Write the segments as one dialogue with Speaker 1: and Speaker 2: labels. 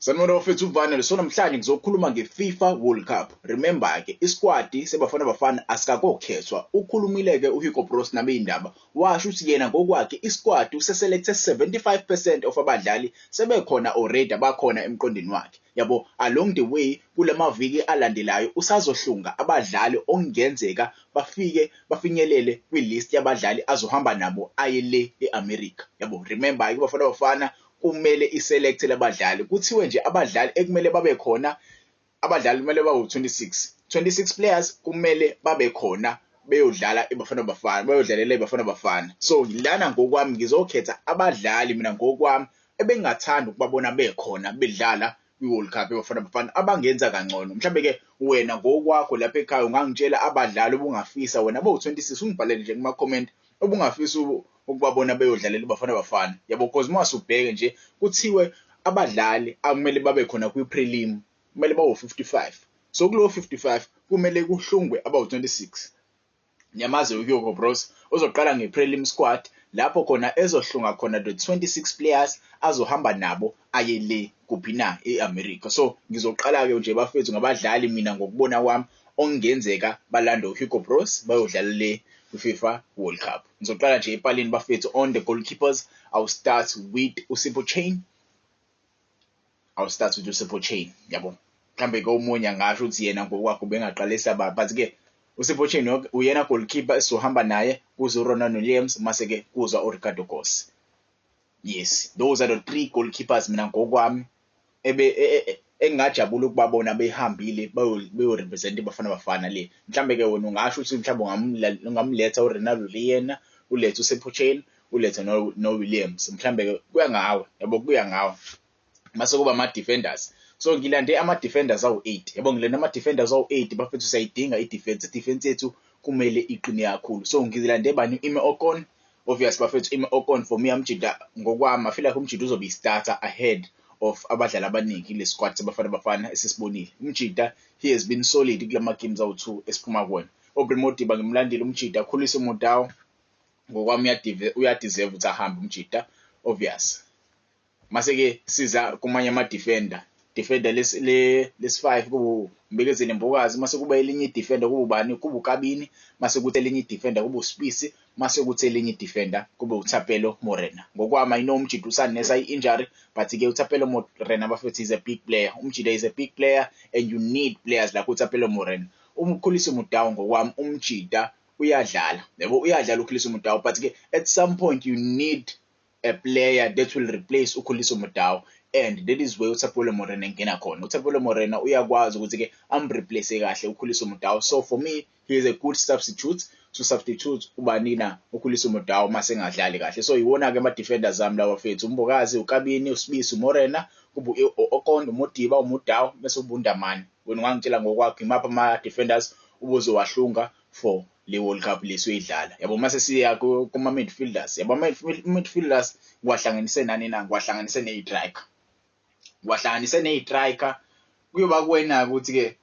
Speaker 1: Sanibona bafethu uVanele, so namhlanje ngizokhuluma ngeFIFA World Cup. Remember ke isquad seBafana Bafana asikakokhethwa. Ukhulumile ke uHugo Broos nabeyindaba washo ukuthi yena ngokwakhe isquad useselecte 75% of abadlali sebekhona already abakhona emqondweni wakhe. Yabo along the way kulamaviki alandelayo usazohlunga abadlali okungenzeka bafinyelele kwilist yabadlali azohamba nabo aye le eAmerica. Yabo remember ke Bafana Bafana kumele iselect labadlali kuthiwe nje abadlali ekumele babe khona abadlali kumele bawu 26 players kumele babe khona beyodlala eBafana Bafana bayodlalela eBafana Bafana. So lana ngokwami ngizokhetha abadlali mina ngokwami ebengathanda ukubabona bekhona bedlala kwiWorld Cup eBafana Bafana abangenza kangcono. Mhlambe ke wena ngokwakho lapha ekhaya ungangitshela abadlali obungafisa wena bo 26 ungibhalele nje kuma comment obungafisa ukubabona beyodlalela eBafana Bafana. Yabo because masubheke nje kuthiwe abadlali akumele babe khona kwi-prelim kumele bawo 55. So kulo 55 kumele kuhlungwe abawu 26. Nyamaze uHugo Broos uzoqala ngeprelim squad lapho khona ezohlunga khona the 26 players azohamba nabo aye le kuphi na eAmerica. So ngizoqala ke nje bafethu ngabadlali mina ngokubona kwami okungenzeka balanda uHugo Broos bayodlala le FIFA World Cup. Ngizoqala nje epalini bafethu on the goalkeepers. I'll start with Usipho Chain. Yabo. Mhlambe ke umunye angasho ukuthi yena ngokwakho bengaqalisa but ke Usipho Chain uyena goalkeeper esizohamba naye kuzo Ronald Williams mase ke kuzo uRicardo Goss. Yes, those are the 3 goalkeepers mina ngokwami engajabula ukubabona behambile beyo-represent eBafana Bafana le. Mhlambe ke wena ungasho ukuthi mhlambe ungamletha uRonaldo Liyena, ulethe uSipho Chain, ulethe no Williams. Mhlambe ke kuya ngawe, yabo kuya ngawe. Mase kuba ama defenders. So ngilande ama defenders awu8. Yabo ngilande ama defenders awu8 bafethu sayidinga i-defense yethu kumele iqine kakhulu. So ngilande bani Ime Ocon. Obvious bafethu Ime Ocon for me amjida ngokwami I feel like umjida uzobe starter ahead of abadlali abaningi le squad seBafana Bafana esisibonile. Umjida he has been solid kulama games awu2 esiphuma kuwona. Aubrey Modiba ngimlandile umjida, Khuliso Mudau ngokwami uyadeserve ukuthi ahambe umjida obvious. Mase ke siza kumanye ama defender lesi5 kubu Mbekezeli Mbokazi, mase kuba elinye defender kuba ubani kuba uKabini, mase kuthi elinye defender kuba uSpisi, mase kuthi elinye defender kuba uThapelo Morena. Ngokwami I know umjida usanesa injury but ke uThapelo Morena bafethu is a big player. Umjida is a big player and you need players like uThapelo Morena. Khuliso Mudau ngokwami umjida uyadlala. Yebo uyadlala uKhuliso Mudau but ke at some point you need a player that will replace uKhuliso Mudau, and that is where uThapelo Morena ngena khona. uThapelo Morena uyakwazi ukuthi ke amreplace kahle uKhuliso Mudau. So for me he is a good substitute to substitute ubani na uKhuliso Mudau mase ngadlali kahle. So iwona ke ama defenders zami lawa fethu uMbokazi, uKabini, uSibisi, uMorena, kuba uOcon, uModiba, uMudau bese uBundamani. Wena ungangitshela ngokwakho imapha ama defenders ubuzowahlunga for le World Cup lesiyidlala. Yabo mase siya kuma midfielders. Yabo midfielders kwahlanganise nani na kwahlanganise neyistriker. Kwahlanganise neyistriker kuyoba kuwena ukuthi ke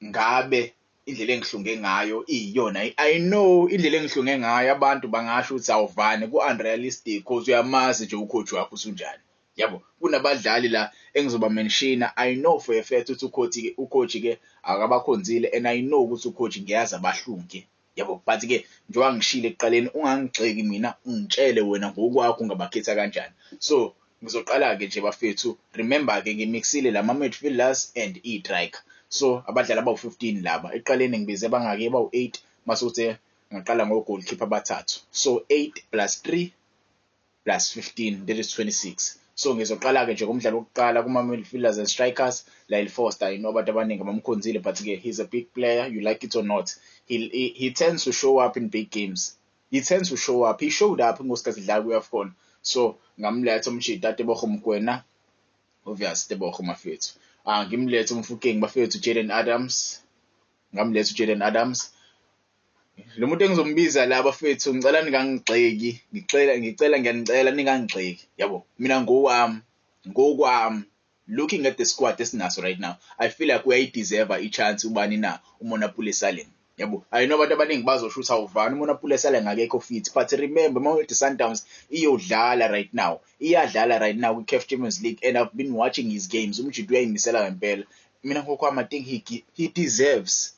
Speaker 1: ngabe indlela engihlunge ngayo iyona. I know indlela engihlunge ngayo abantu bangasho ukuthi awuvane ku-unrealistic because uyamazi nje ucoach wakho usunjani. Yabo kunabadlali la engizoba mention. I know for a fact ukuthi ucoach ke akabakhonzile and I know ukuthi ucoach ngiyazi abahlunge. Yabo but ke njengoba ngishilo ekuqaleni ungangixeki mina ungitshele wena ngokwakho ungabakhetha kanjani. So ngizoqala ke nje bafethu, remember ke ngimixile lama midfielders and i-striker. So abadlali abawu15 laba eqaleni ngibize bangake bawu8 mase uthi ngaqala ngo goalkeeper abathathu. So 8 plus 3 plus 15 that is 26. So ngizoqala ke nje ngomdlalo wokuqala kuma midfielders and strikers. Lyle Foster I know abantu abaningi bamkhonzile but ke he's a big player, you like it or not. He tends to show up in big games. He showed up ngosikhathi dlala kuAFCON. So ngamletha umjida Tebogo Mokoena, obvious Tebogo mafethu. Ngimlethe umfukeng bafethu Jaden Adams. Ngamletha uJaden Adams. Lo muntu engizombiza la bafethu ngicela ningangigxeki. Ngiyanicela ningangigxeki. Yabo mina ngokwami looking at the squad esinaso right now I feel like we deserve a chance ubani na uMonapule Saling. yabo. I know abantu abaningi bazoshutha uvana umuntu aphulesele ngakekho fit, but remember Mamelodi Sundowns iyodlala right now, iyadlala right now kwi-CAF Champions League, and I've been watching his games. Umjidi uyayimisela ngempela. Mina ngokwami I think he deserves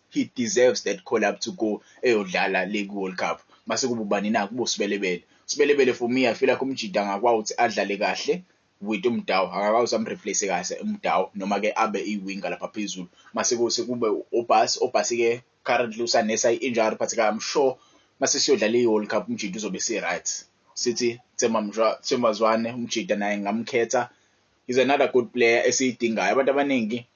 Speaker 1: that call up to go eyodlala League World Cup. Mase kuba ubani na kuba uSibelebele. Sibelebele for me I feel like umjidi angakwazi ukuthi adlale kahle with uMdawu, akakwazi amreplace kahle uMdawu noma ke abe iwinga lapha phezulu. Mase kube uBhasi ke currently usanesa injury, but I'm sure mase siyodlala i-World Cup umjidi uzobe right. Sithi Themazwane umjidi naye ngamkhetha. He's another good player esiyidingayo. Abantu abaningi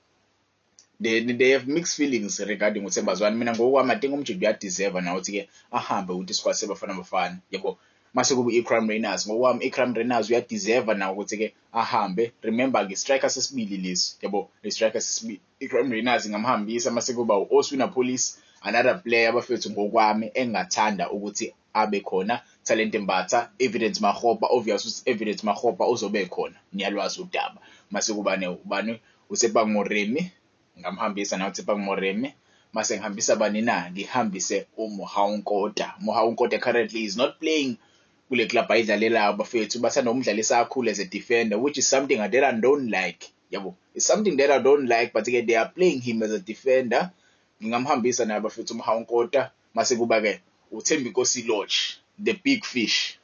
Speaker 1: they have mixed feelings regarding uThembazwane. Mina ngokwami I think umjidi uyadeserve na ukuthi ke ahambe with isquad seBafana yabo. Mase kuba Ikram Reyners, ngokwami Ikram Reyners uyadeserve na ukuthi ke ahambe. Remember ke striker sesibili lesi yabo, le striker sesibili Ikram Reyners ngamhambisa. Mase kuba uOswina Police, another player abafethu ngokwami engathanda ukuthi abe khona. Talent Mbatha, Evidence Makgopa, obvious Evidence Makgopa uzobe khona, niyalwazi udaba. Mase kuba ubani uSepang Moremi, ngamhambisa na uSepang Moremi. Mase ngihambisa bani na, ngihambise uMohau Nkota. Mohau Nkota currently is not playing kule club ayidlalela abafethu, basanomdlalisa kakhulu as a defender, which is something that I don't like yabo. It's something that I don't like, but again they are playing him as a defender. Ngingamhambisa na abafethu uMohau Nkota. Mase kuba ke uThembinkosi Lorch, the big fish.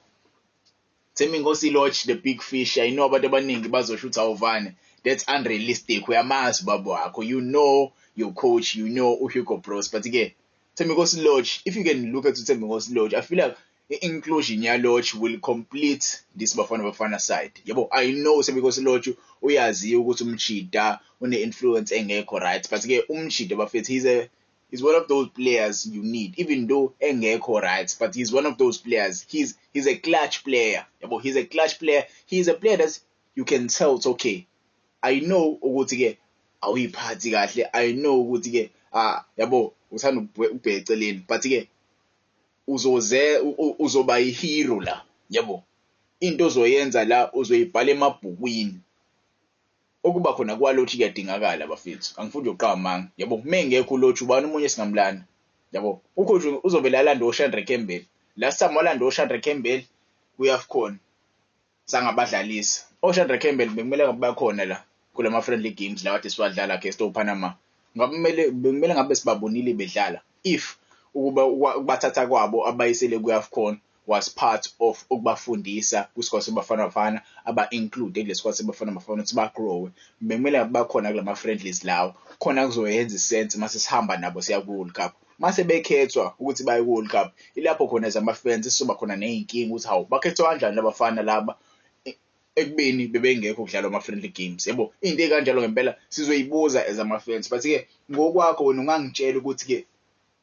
Speaker 1: Thembinkosi Lorch, the big fish. I know abantu abaningi bazoshutha uvane. That's unrealistic. Uyamazi babo wakho, you know your coach, you know uHugo Bros, but again Thembinkosi Lorch, if you can look at Thembinkosi Lorch, I feel like the inclusion ya Lorch will complete this Bafana side yabo. I know Thembinkosi Lorch uyaziyo ukuthi umjida une-influence engekho right, but again umjida bafethu he's one of those players you need, even though engekho right, but he's one of those players. He's a clutch player yabo. He's a clutch player. He's a player that you can tell it's okay. I know ukuthi ke awuyiphathi kahle, I know ukuthi ke yabo uthanda ubheke eceleni, but ke uzoba ihero la yabo. Into ozoyenza la uzoyibhala emabhukwini. Okuba khona kwaLorch kuyadingakala bafethu, angifuni uqhamanga yabo. Mengekho uLorch ubani umunye singamlanda yabo. Ucoach uzobe lalanda uShandre Campbell. Last time walanda uShandre Campbell kuyafkhona sangabadlalisa. uShandre Campbell bekumele ngabe khona la kulama friendly games la kade siwadlala ke Stop Panama. Bekumele ngabe sibabonile bedlala. If ukubathatha kwabo abayisele kuyafkhona was part of ukubafundisa kwisikole seBafana aba-include kule squad seBafana ukuthi bagrow. Bekumele bakhona kulama friendlies lawo, khona kuzoyenza isense mase sihamba nabo siya ku-World Cup. Mase bekhethwa ukuthi baye ku-World Cup, ilapho khona zamafans sizoba khona ney'nkinga ukuthi hawu bakhethwa kanjani labafana laba ekubeni bebengekho kudlalwa ama-friendly games yabo. Into ekanjalo ngempela sizoyibuza as ama-fans, but ke ngokwakho wena ungangitshela ukuthi ke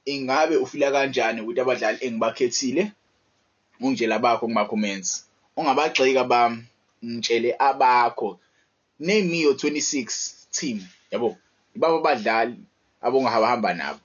Speaker 1: ingabe ufila kanjani ukuthi abadlali engibakhethile. Ungitshela bakho kuma-comments, ungabagxeka bami, ngitshele abakho. Name me your 26 team yabo, ibaba abadlali abongahamba nabo.